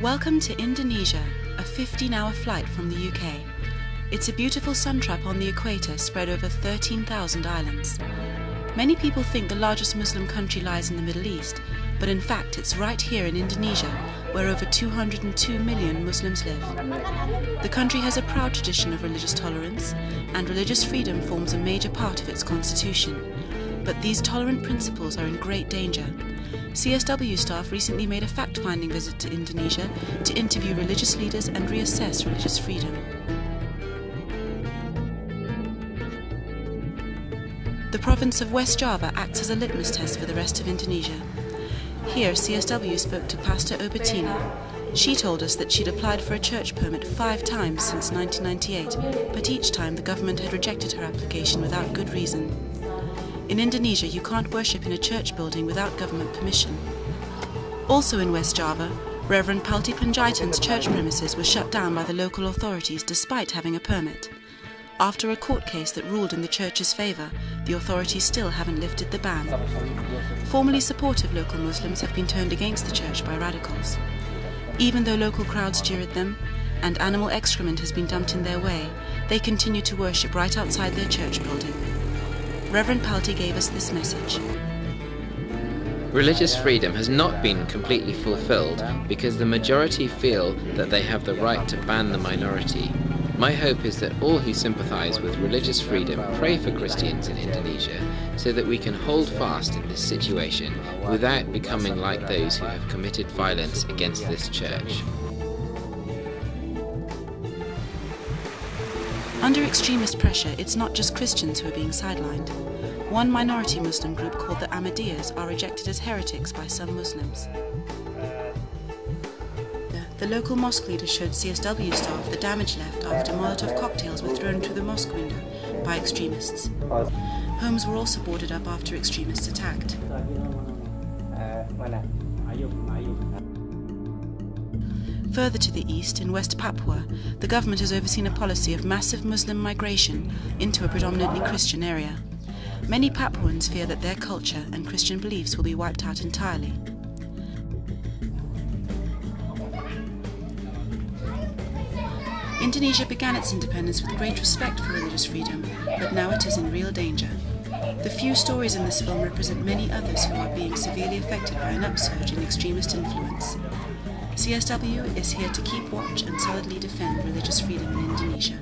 Welcome to Indonesia, a 15-hour flight from the UK. It's a beautiful sun trap on the equator spread over 13,000 islands. Many people think the largest Muslim country lies in the Middle East, but in fact it's right here in Indonesia, where over 202 million Muslims live. The country has a proud tradition of religious tolerance, and religious freedom forms a major part of its constitution. But these tolerant principles are in great danger. CSW staff recently made a fact-finding visit to Indonesia to interview religious leaders and reassess religious freedom. The province of West Java acts as a litmus test for the rest of Indonesia. Here, CSW spoke to Pastor Obertina. She told us that she'd applied for a church permit 5 times since 1998, but each time the government had rejected her application without good reason. In Indonesia, you can't worship in a church building without government permission. Also in West Java, Reverend Palti church premises were shut down by the local authorities despite having a permit. After a court case that ruled in the church's favour, the authorities still haven't lifted the ban. Formerly supportive local Muslims have been turned against the church by radicals. Even though local crowds jeer at them, and animal excrement has been dumped in their way, they continue to worship right outside their church building. Reverend Palti gave us this message. Religious freedom has not been completely fulfilled because the majority feel that they have the right to ban the minority. My hope is that all who sympathise with religious freedom pray for Christians in Indonesia so that we can hold fast in this situation without becoming like those who have committed violence against this church. Under extremist pressure, it's not just Christians who are being sidelined. One minority Muslim group called the Ahmadiyas are rejected as heretics by some Muslims. The local mosque leader showed CSW staff the damage left after Molotov cocktails were thrown through the mosque window by extremists. Homes were also boarded up after extremists attacked. Further to the east, in West Papua, the government has overseen a policy of massive Muslim migration into a predominantly Christian area. Many Papuans fear that their culture and Christian beliefs will be wiped out entirely. Indonesia began its independence with great respect for religious freedom, but now it is in real danger. The few stories in this film represent many others who are being severely affected by an upsurge in extremist influence. CSW is here to keep watch and solidly defend religious freedom in Indonesia.